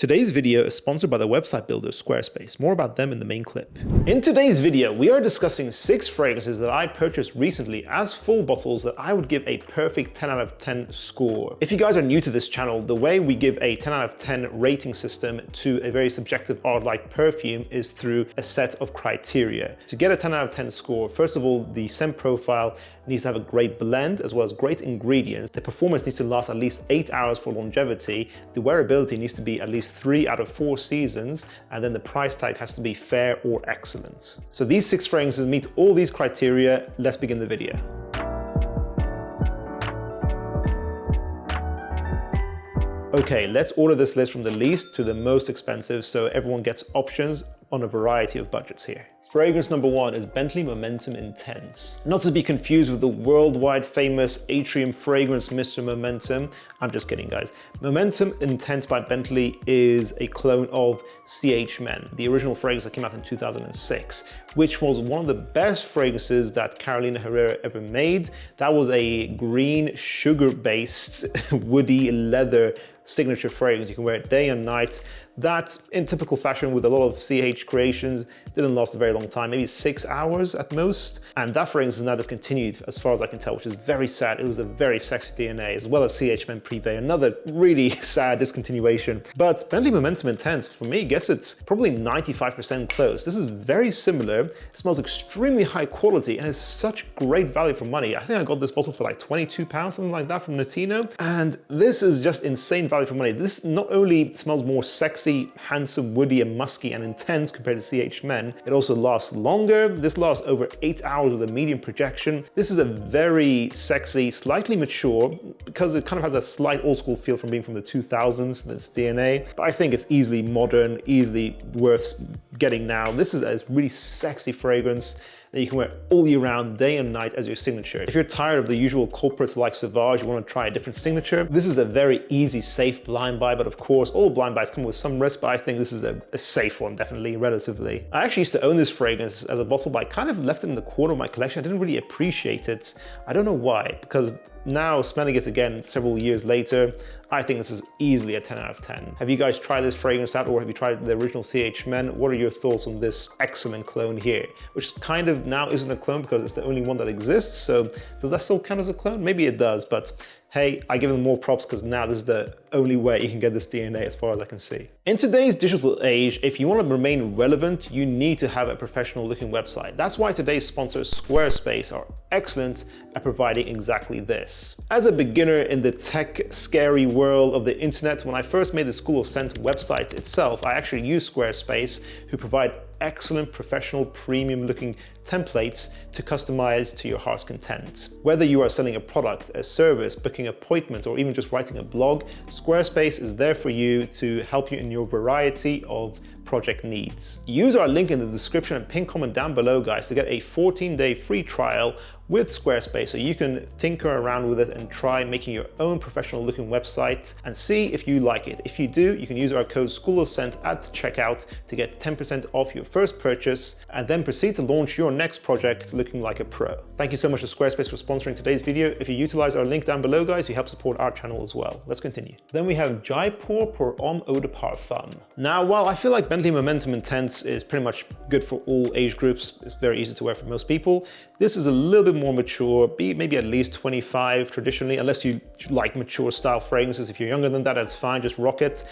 Today's video is sponsored by the website builder Squarespace. More about them in the main clip. In today's video, we are discussing 6 fragrances that I purchased recently as full bottles that I would give a perfect 10 out of 10 score. If you guys are new to this channel, the way we give a 10 out of 10 rating system to a very subjective art like perfume is through a set of criteria. To get a 10 out of 10 score, first of all, the scent profile needs to have a great blend as well as great ingredients. The performance needs to last at least 8 hours for longevity. The wearability needs to be at least 3 out of 4 seasons, and then the price tag has to be fair or excellent. So these 6 fragrances meet all these criteria. Let's begin the video. Okay, let's order this list from the least to the most expensive so everyone gets options on a variety of budgets here. Fragrance number 1 is Bentley Momentum Intense. Not to be confused with the worldwide famous Atrium fragrance Mr. Momentum. I'm just kidding, guys. Momentum Intense by Bentley is a clone of CH Men, the original fragrance that came out in 2006, which was one of the best fragrances that Carolina Herrera ever made. That was a green, sugar-based, woody leather signature fragrance. You can wear it day and night. That, in typical fashion with a lot of CH creations, didn't last a very long time, maybe 6 hours at most. And that fragrance is now discontinued as far as I can tell, which is very sad. It was a very sexy DNA, as well as CH Men Privé, another really sad discontinuation. But Bentley Momentum Intense, for me, gets it probably 95% close. This is very similar. It smells extremely high quality and is such great value for money. I think I got this bottle for like £22, something like that from Notino. And this is just insane value for money. This not only smells more sexy, handsome, woody and musky and intense compared to CH Men, it also lasts longer. This lasts over 8 hours with a medium projection. This is a very sexy, slightly mature, because it kind of has a slight old school feel from being from the 2000s, this DNA, but I think it's easily modern, easily worth getting now. This is a really sexy fragrance that you can wear all year round, day and night as your signature. If you're tired of the usual culprits like Sauvage, you want to try a different signature, this is a very easy, safe blind buy, but of course, all blind buys come with some risk, but I think this is a safe one, definitely, relatively. I actually used to own this fragrance as a bottle, but I kind of left it in the corner of my collection. I didn't really appreciate it. I don't know why, because now smelling it again several years later, I think this is easily a 10 out of 10. Have you guys tried this fragrance out, or have you tried the original CH Men? What are your thoughts on this excellent clone here? Which kind of now isn't a clone because it's the only one that exists, so does that still count as a clone? Maybe it does, but hey, I give them more props because now this is the only way you can get this DNA as far as I can see. In today's digital age, if you want to remain relevant, you need to have a professional looking website. That's why today's sponsors, Squarespace, are excellent at providing exactly this. As a beginner in the tech scary world of the internet, when I first made the School of Scent website itself, I actually used Squarespace, who provide excellent professional premium looking templates to customize to your heart's content. Whether you are selling a product, a service, booking appointments, or even just writing a blog, Squarespace is there for you to help you in your variety of project needs. Use our link in the description and pin comment down below, guys, to get a 14-day free trial with Squarespace so you can tinker around with it and try making your own professional looking website and see if you like it. If you do, you can use our code School of Scent at checkout to get 10% off your first purchase and then proceed to launch your next project looking like a pro. Thank you so much to Squarespace for sponsoring today's video. If you utilize our link down below, guys, you help support our channel as well. Let's continue. Then we have Jaipur pour Homme Eau de Parfum. Now, while I feel like Bentley Momentum Intense is pretty much good for all age groups, it's very easy to wear for most people, this is a little bit more mature, maybe at least 25 traditionally, unless you like mature style fragrances. If you're younger than that, that's fine, just rock it.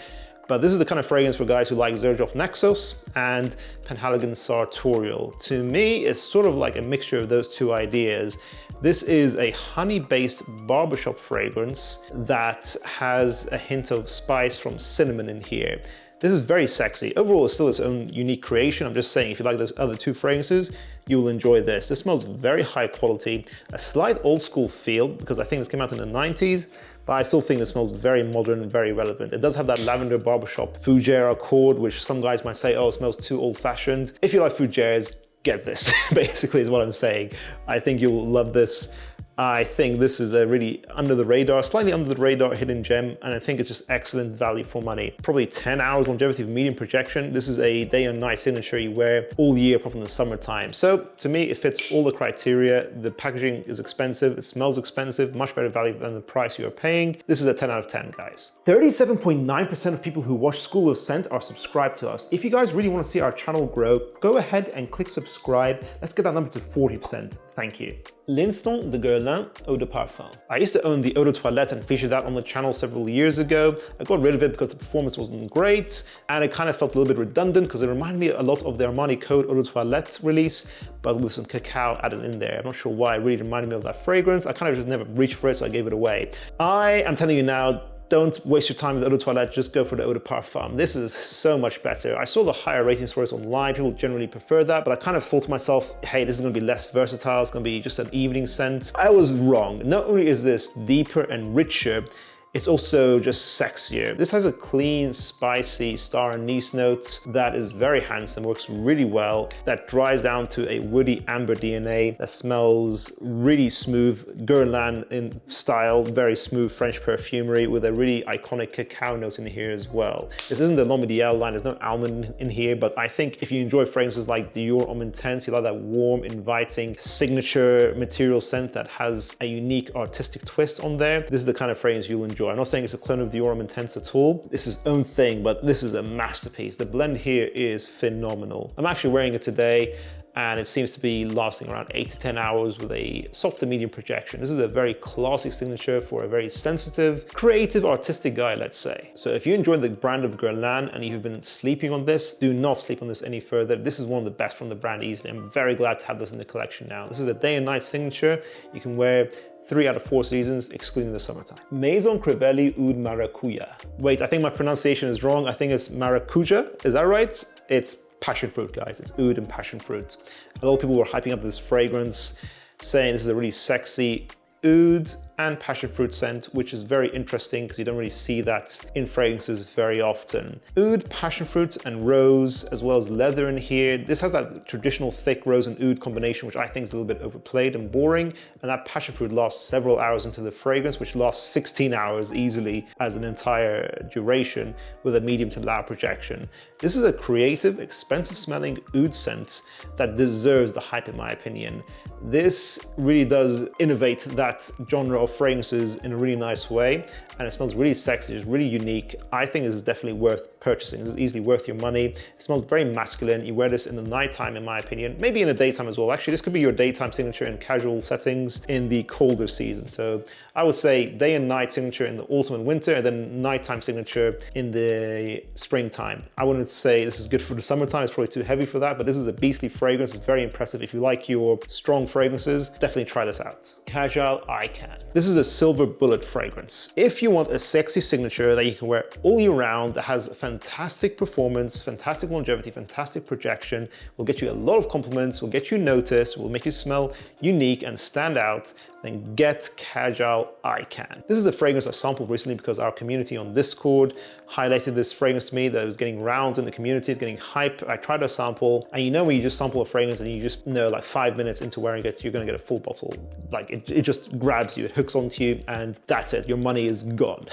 But this is the kind of fragrance for guys who like Xerjoff Naxos and Penhaligon Sartorial. To me, it's sort of like a mixture of those two ideas. This is a honey-based barbershop fragrance that has a hint of spice from cinnamon in here. This is very sexy. Overall, it's still its own unique creation. I'm just saying, if you like those other 2 fragrances, you will enjoy this. This smells very high quality, a slight old school feel, because I think this came out in the 90s, but I still think this smells very modern and very relevant. It does have that lavender barbershop fougere accord, which some guys might say, oh, it smells too old fashioned. If you like fougeres, get this, basically is what I'm saying. I think you'll love this. I think this is a really under the radar, slightly under the radar hidden gem, and I think it's just excellent value for money. Probably 10 hours longevity of medium projection. This is a day and night signature you wear all year, apart from the summertime. So to me, it fits all the criteria. The packaging is expensive, it smells expensive, much better value than the price you're paying. This is a 10 out of 10, guys. 37.9% of people who watch School of Scent are subscribed to us. If you guys really want to see our channel grow, go ahead and click subscribe. Let's get that number to 40%. Thank you. L'Instant de Guerlain Eau de Parfum. I used to own the Eau de Toilette and featured that on the channel several years ago. I got rid of it because the performance wasn't great, and it kind of felt a little bit redundant because it reminded me a lot of the Armani Code Eau de Toilette release, but with some cacao added in there. I'm not sure why, it really reminded me of that fragrance. I kind of just never reached for it, so I gave it away. I am telling you now, don't waste your time with Eau de Toilette, just go for the Eau de Parfum. This is so much better. I saw the higher ratings for it online, people generally prefer that, but I kind of thought to myself, hey, this is gonna be less versatile, it's gonna be just an evening scent. I was wrong. Not only is this deeper and richer, it's also just sexier. This has a clean, spicy star anise note that is very handsome, works really well, that dries down to a woody amber DNA that smells really smooth, Guerlain in style, very smooth French perfumery with a really iconic cacao note in here as well. This isn't the L'Homme Ideal line, there's no almond in here, but I think if you enjoy fragrances like Dior Homme Intense, you like that warm, inviting, signature material scent that has a unique artistic twist on there, this is the kind of fragrance you'll enjoy. I'm not saying it's a clone of Dior Homme Intense at all. This is its own thing, but this is a masterpiece. The blend here is phenomenal. I'm actually wearing it today, and it seems to be lasting around 8 to 10 hours with a soft to medium projection. This is a very classy signature for a very sensitive, creative, artistic guy, let's say. So if you enjoy the brand of Guerlain and you've been sleeping on this, do not sleep on this any further. This is one of the best from the brand easily. I'm very glad to have this in the collection now. This is a day and night signature. You can wear 3 out of 4 seasons, excluding the summertime. Maison Crivelli Oud Maracujá. Wait, I think my pronunciation is wrong. I think it's Maracujá, is that right? It's passion fruit, guys. It's oud and passion fruit. A lot of people were hyping up this fragrance, saying this is a really sexy oud and passion fruit scent, which is very interesting because you don't really see that in fragrances very often. Oud, passion fruit, and rose, as well as leather in here. This has that traditional thick rose and oud combination, which I think is a little bit overplayed and boring. And that passion fruit lasts several hours into the fragrance, which lasts 16 hours easily as an entire duration with a medium to loud projection. This is a creative, expensive smelling oud scent that deserves the hype in my opinion. This really does innovate that genre of fragrances in a really nice way, and it smells really sexy, it's really unique. I think this is definitely worth purchasing. This is easily worth your money. It smells very masculine. You wear this in the nighttime, in my opinion, maybe in the daytime as well. Actually, this could be your daytime signature in casual settings in the colder season. So I would say day and night signature in the autumn and winter, and then nighttime signature in the springtime. I wouldn't say this is good for the summertime. It's probably too heavy for that, but this is a beastly fragrance. It's very impressive. If you like your strong fragrances, definitely try this out. Kajal Aican. This is a silver bullet fragrance. If you want a sexy signature that you can wear all year round, that has fantastic performance, fantastic longevity, fantastic projection, will get you a lot of compliments, will get you noticed, will make you smell unique and stand out, then get Kajal Aican. This is a fragrance I sampled recently because our community on Discord highlighted this fragrance to me that was getting rounds in the community, it's getting hype. I tried a sample, and you know when you just sample a fragrance and you just know like 5 minutes into wearing it, you're gonna get a full bottle. Like it just grabs you, it hooks onto you, and that's it, your money is gone.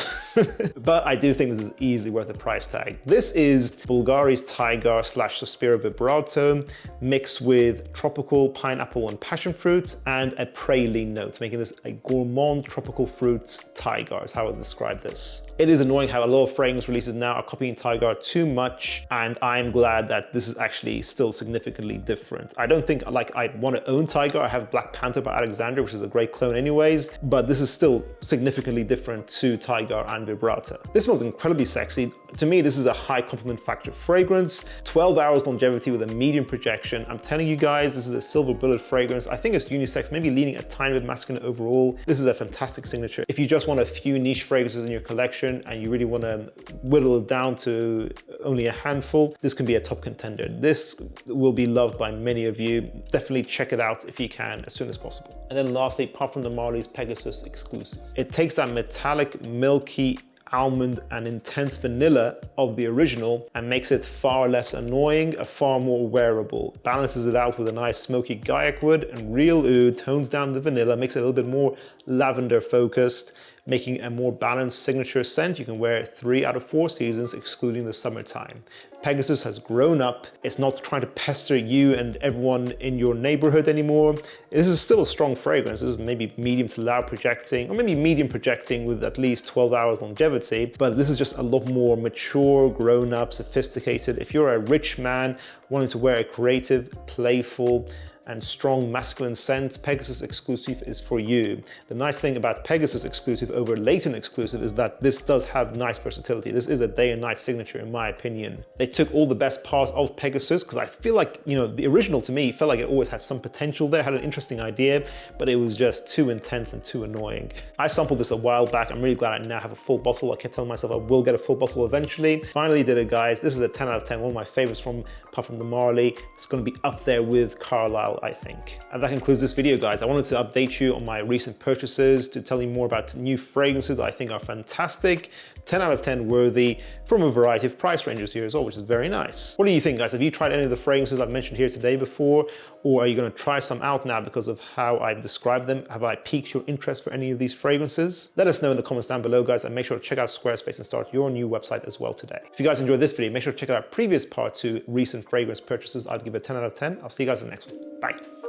But I do think this is easily worth the price tag. This is Bvlgari's Tygar / Sospiro Vibrato mixed with tropical pineapple and passion fruit and a praline note, making this a gourmand tropical fruits Tygar is how I would describe this. It is annoying how a lot of fragrance releases now are copying Tygar too much, and I'm glad that this is actually still significantly different. I don't think like I want to own Tygar. I have Black Panther by Alexandria, which is a great clone anyways, but this is still significantly different to Tygar and Vibrato. This smells incredibly sexy. To me, this is a high compliment factor fragrance, 12 hours longevity with a medium projection. I'm telling you guys, this is a silver bullet fragrance. I think it's unisex, maybe leaning a tiny bit masculine overall. This is a fantastic signature. If you just want a few niche fragrances in your collection and you really want to whittle it down to only a handful, this can be a top contender. This will be loved by many of you. Definitely check it out if you can as soon as possible. And then lastly, Parfum de Marly's Pegasus Exclusive. It takes that metallic, milky, almond and intense vanilla of the original and makes it far less annoying, far more wearable. Balances it out with a nice smoky guaiac wood and real oud, tones down the vanilla, makes it a little bit more lavender focused, making a more balanced signature scent. You can wear it 3 out of 4 seasons, excluding the summertime. Pegasus has grown up. It's not trying to pester you and everyone in your neighborhood anymore. This is still a strong fragrance. This is maybe medium to loud projecting, or maybe medium projecting with at least 12 hours longevity, but this is just a lot more mature, grown up, sophisticated. If you're a rich man wanting to wear a creative, playful, and strong masculine scent, Pegasus Exclusif is for you. The nice thing about Pegasus Exclusif over Layton Exclusif is that this does have nice versatility. This is a day and night signature in my opinion. They took all the best parts of Pegasus, because I feel like, you know, the original to me felt like it always had some potential there, had an interesting idea, but it was just too intense and too annoying. I sampled this a while back. I'm really glad I now have a full bottle. I kept telling myself I will get a full bottle eventually. Finally did it, guys. This is a 10 out of 10, one of my favorites from Parfum de Marly. It's gonna be up there with Carlisle, I think. And that concludes this video, guys. I wanted to update you on my recent purchases, to tell you more about new fragrances that I think are fantastic, 10 out of 10 worthy, from a variety of price ranges here as well, which is very nice. What do you think, guys? Have you tried any of the fragrances I've mentioned here today before? Or are you gonna try some out now because of how I've described them? Have I piqued your interest for any of these fragrances? Let us know in the comments down below, guys, and make sure to check out Squarespace and start your new website as well today. If you guys enjoyed this video, make sure to check out our previous part 2 recent fragrance purchases. I'd give it a 10 out of 10. I'll see you guys in the next one. Bye.